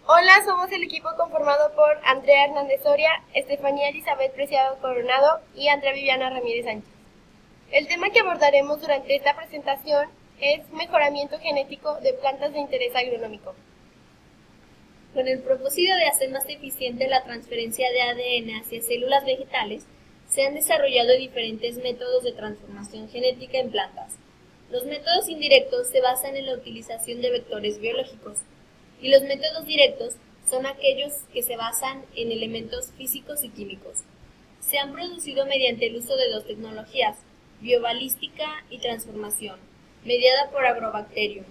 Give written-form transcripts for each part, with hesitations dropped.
Hola, somos el equipo conformado por Andrea Hernández Soria, Estefanía Elizabeth Preciado Coronado y Andrea Viviana Ramírez Sánchez. El tema que abordaremos durante esta presentación es mejoramiento genético de plantas de interés agronómico. Con el propósito de hacer más eficiente la transferencia de ADN hacia células vegetales, se han desarrollado diferentes métodos de transformación genética en plantas. Los métodos indirectos se basan en la utilización de vectores biológicos, y los métodos directos son aquellos que se basan en elementos físicos y químicos. Se han producido mediante el uso de dos tecnologías, biobalística y transformación, mediada por Agrobacterium.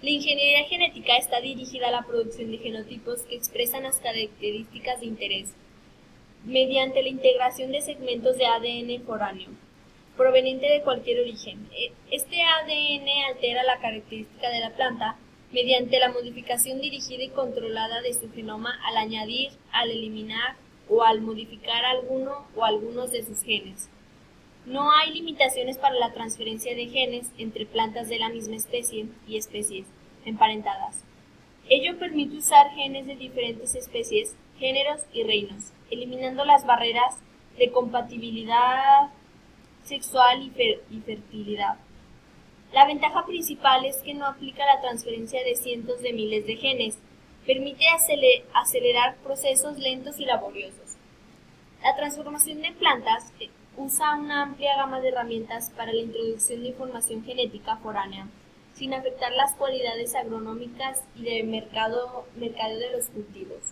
La ingeniería genética está dirigida a la producción de genotipos que expresan las características de interés, mediante la integración de segmentos de ADN foráneo, proveniente de cualquier origen. Este ADN altera la característica de la planta mediante la modificación dirigida y controlada de su genoma al añadir, al eliminar o al modificar alguno o algunos de sus genes. No hay limitaciones para la transferencia de genes entre plantas de la misma especie y especies emparentadas. Ello permite usar genes de diferentes especies, géneros y reinos, eliminando las barreras de compatibilidad sexual y fertilidad. La ventaja principal es que no aplica la transferencia de cientos de miles de genes, permite acelerar procesos lentos y laboriosos. La transformación de plantas usa una amplia gama de herramientas para la introducción de información genética foránea, sin afectar las cualidades agronómicas y de mercadeo de los cultivos.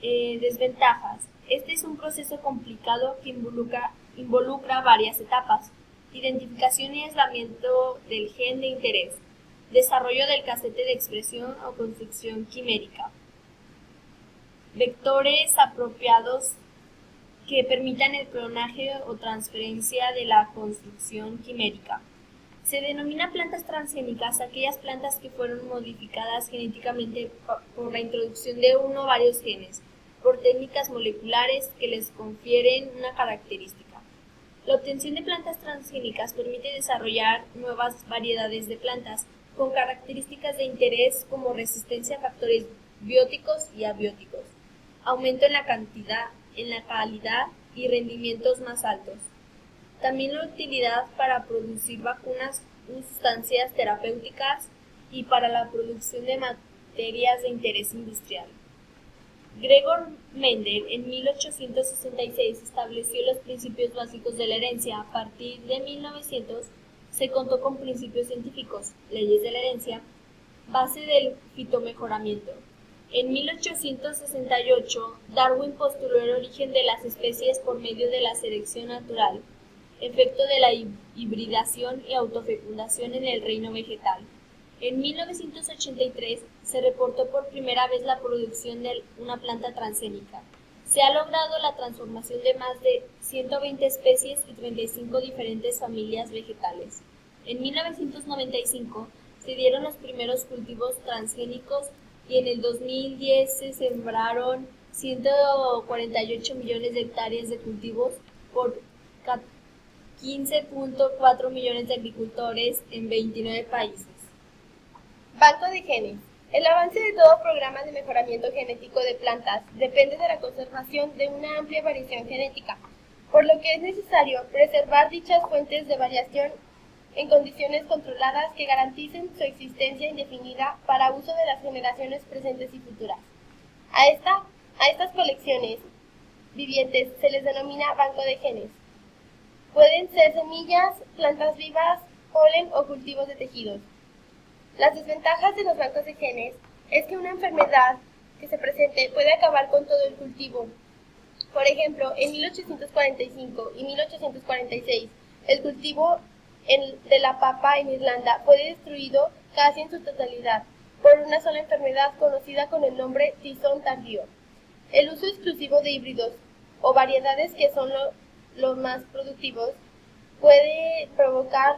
Desventajas. Este es un proceso complicado que involucra varias etapas: identificación y aislamiento del gen de interés, desarrollo del casete de expresión o construcción quimérica, vectores apropiados que permitan el clonaje o transferencia de la construcción quimérica. Se denomina plantas transgénicas aquellas plantas que fueron modificadas genéticamente por la introducción de uno o varios genes, por técnicas moleculares que les confieren una característica. La obtención de plantas transgénicas permite desarrollar nuevas variedades de plantas con características de interés como resistencia a factores bióticos y abióticos, aumento en la cantidad, en la calidad y rendimientos más altos. También la utilidad para producir vacunas y sustancias terapéuticas y para la producción de materias de interés industrial. Gregor Mendel en 1866 estableció los principios básicos de la herencia. A partir de 1900 se contó con principios científicos, leyes de la herencia, base del fitomejoramiento. En 1868, Darwin postuló el origen de las especies por medio de la selección natural, efecto de la hibridación y autofecundación en el reino vegetal. En 1983 se reportó por primera vez la producción de una planta transgénica. Se ha logrado la transformación de más de 120 especies y 35 diferentes familias vegetales. En 1995 se dieron los primeros cultivos transgénicos y en el 2010 se sembraron 148 millones de hectáreas de cultivos por 15.4 millones de agricultores en 29 países. Banco de genes. El avance de todo programa de mejoramiento genético de plantas depende de la conservación de una amplia variación genética, por lo que es necesario preservar dichas fuentes de variación en condiciones controladas que garanticen su existencia indefinida para uso de las generaciones presentes y futuras. A estas colecciones vivientes se les denomina banco de genes. Pueden ser semillas, plantas vivas, polen o cultivos de tejidos. Las desventajas de los bancos de genes es que una enfermedad que se presente puede acabar con todo el cultivo. Por ejemplo, en 1845 y 1846, el cultivo de la papa en Irlanda fue destruido casi en su totalidad por una sola enfermedad conocida con el nombre tizón tardío. El uso exclusivo de híbridos o variedades que son los más productivos puede provocar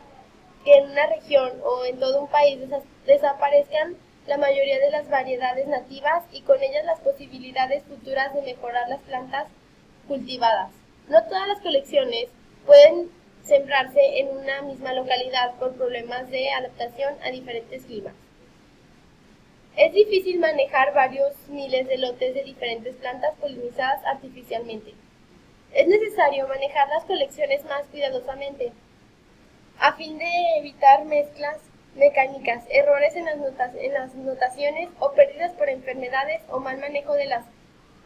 que en una región o en todo un país desaparezcan la mayoría de las variedades nativas y con ellas las posibilidades futuras de mejorar las plantas cultivadas. No todas las colecciones pueden sembrarse en una misma localidad por problemas de adaptación a diferentes climas. Es difícil manejar varios miles de lotes de diferentes plantas polinizadas artificialmente. Es necesario manejar las colecciones más cuidadosamente, a fin de evitar mezclas mecánicas, errores en las notaciones o pérdidas por enfermedades o mal manejo de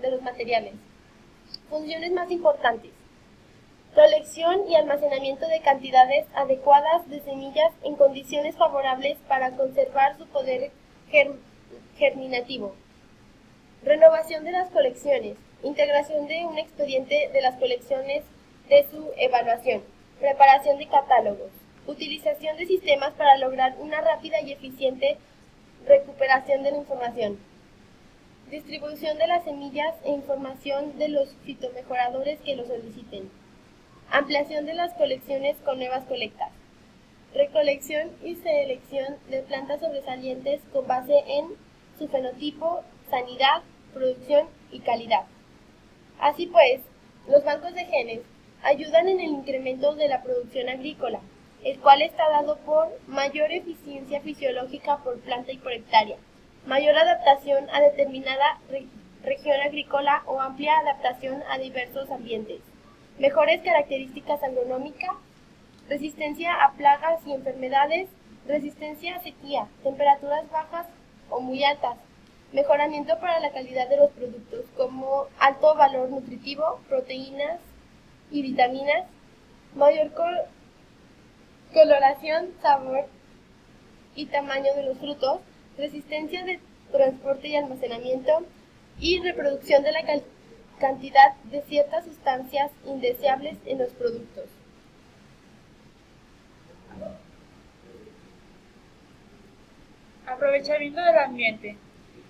los materiales. Funciones más importantes: colección y almacenamiento de cantidades adecuadas de semillas en condiciones favorables para conservar su poder germinativo. Renovación de las colecciones. Integración de un expediente de las colecciones de su evaluación. Preparación de catálogos. Utilización de sistemas para lograr una rápida y eficiente recuperación de la información. Distribución de las semillas e información de los fitomejoradores que lo soliciten. Ampliación de las colecciones con nuevas colectas. Recolección y selección de plantas sobresalientes con base en su fenotipo, sanidad, producción y calidad. Así pues, los bancos de genes ayudan en el incremento de la producción agrícola, el cual está dado por mayor eficiencia fisiológica por planta y por hectárea, mayor adaptación a determinada región agrícola o amplia adaptación a diversos ambientes, mejores características agronómicas, resistencia a plagas y enfermedades, resistencia a sequía, temperaturas bajas o muy altas, mejoramiento para la calidad de los productos como alto valor nutritivo, proteínas y vitaminas, mayor coloración, sabor y tamaño de los frutos, resistencia de transporte y almacenamiento y reproducción de la cantidad de ciertas sustancias indeseables en los productos. Aprovechamiento del ambiente.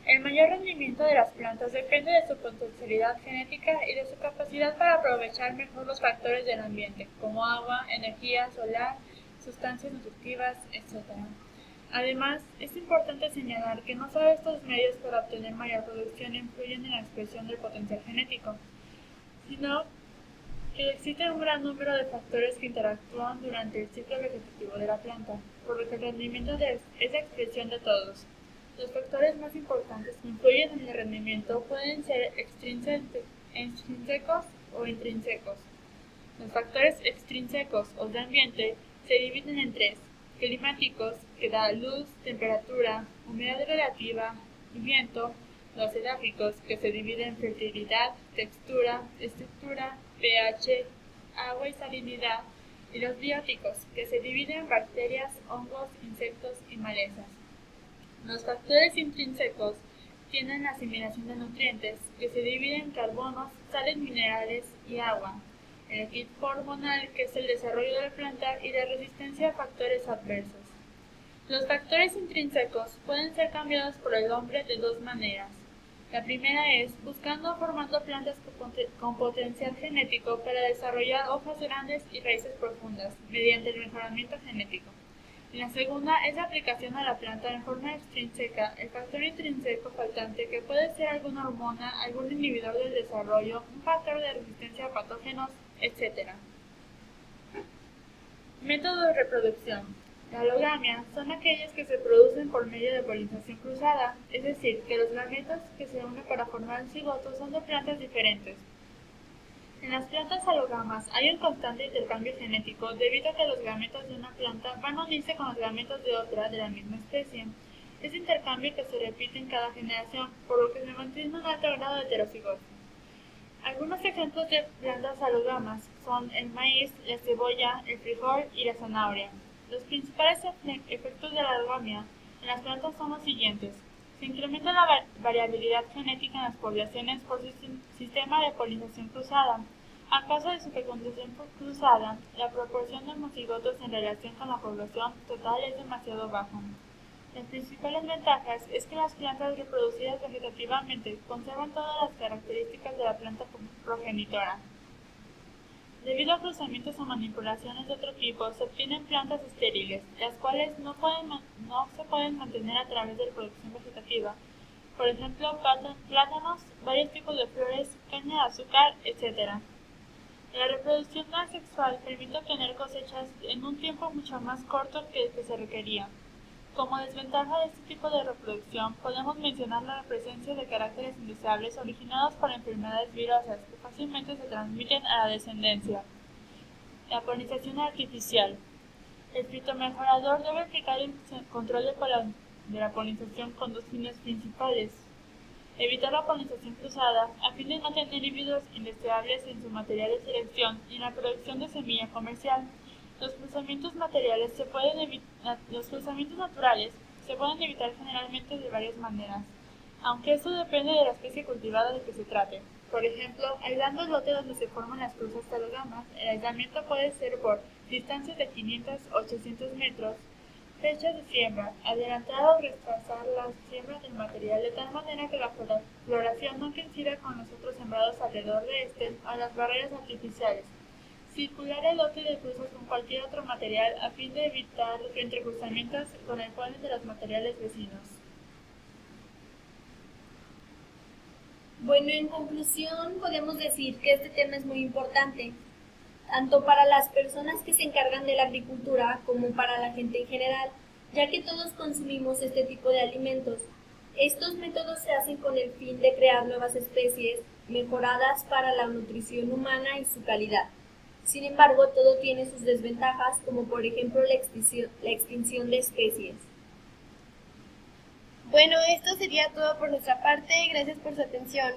El mayor rendimiento de las plantas depende de su potencialidad genética y de su capacidad para aprovechar mejor los factores del ambiente, como agua, energía solar, sustancias nutritivas, etc. Además, es importante señalar que no solo estos medios para obtener mayor producción influyen en la expresión del potencial genético, sino que existe un gran número de factores que interactúan durante el ciclo vegetativo de la planta, por lo que el rendimiento es la expresión de todos. Los factores más importantes que influyen en el rendimiento pueden ser extrínsecos o intrínsecos. Los factores extrínsecos o de ambiente se dividen en tres: climáticos, que da luz, temperatura, humedad relativa y viento; los edáficos, que se dividen en fertilidad, textura, estructura, pH, agua y salinidad; y los bióticos, que se dividen en bacterias, hongos, insectos y malezas. Los factores intrínsecos tienen la asimilación de nutrientes, que se dividen en carbonos, sales minerales y agua; el equipo hormonal, que es el desarrollo de la planta; y la resistencia a factores adversos. Los factores intrínsecos pueden ser cambiados por el hombre de dos maneras. La primera es buscando o formando plantas con potencial genético para desarrollar hojas grandes y raíces profundas, mediante el mejoramiento genético. Y la segunda es la aplicación a la planta en forma extrínseca el factor intrínseco faltante, que puede ser alguna hormona, algún inhibidor del desarrollo, un factor de resistencia a patógenos, etc. Método de reproducción. La alogamia son aquellas que se producen por medio de polinización cruzada, es decir, que los gametos que se unen para formar un cigoto son de plantas diferentes. En las plantas alógamas hay un constante intercambio genético debido a que los gametos de una planta van a unirse con los gametos de otra de la misma especie. Este intercambio que se repite en cada generación, por lo que se mantiene un alto grado de heterocigosis. Algunos ejemplos de plantas alógamas son el maíz, la cebolla, el frijol y la zanahoria. Los principales efectos de la alogamia en las plantas son los siguientes. Se incrementa la variabilidad genética en las poblaciones por su sistema de polinización cruzada. A causa de su fecundación cruzada, la proporción de homocigotos en relación con la población total es demasiado baja. Las principales ventajas es que las plantas reproducidas vegetativamente conservan todas las características de la planta progenitora. Debido a cruzamientos o manipulaciones de otro tipo, se obtienen plantas estériles, las cuales no se pueden mantener a través de la producción vegetativa. Por ejemplo, plátanos, varios tipos de flores, caña de azúcar, etc. La reproducción no asexual permite obtener cosechas en un tiempo mucho más corto que el que se requería. Como desventaja de este tipo de reproducción, podemos mencionar la presencia de caracteres indeseables originados por enfermedades virosas que fácilmente se transmiten a la descendencia. La polinización artificial. El fitomejorador debe aplicar el control de la polinización con dos fines principales. Evitar la polinización cruzada a fin de no tener híbridos indeseables en su material de selección y en la producción de semilla comercial. Los cruzamientos naturales se pueden evitar generalmente de varias maneras, aunque esto depende de la especie cultivada de que se trate. Por ejemplo, aislando el lote donde se forman las cruzas talogamas, el aislamiento puede ser por distancias de 500 o 800 metros, fechas de siembra, adelantar o retrasar la siembra del material de tal manera que la floración no coincida con los otros sembrados alrededor de este a las barreras artificiales. Circular el lote de cruzas con cualquier otro material a fin de evitar entrecruzamientos con el polen de los materiales vecinos. Bueno, en conclusión, podemos decir que este tema es muy importante, tanto para las personas que se encargan de la agricultura como para la gente en general, ya que todos consumimos este tipo de alimentos. Estos métodos se hacen con el fin de crear nuevas especies mejoradas para la nutrición humana y su calidad. Sin embargo, todo tiene sus desventajas, como por ejemplo la extinción de especies. Bueno, esto sería todo por nuestra parte. Gracias por su atención.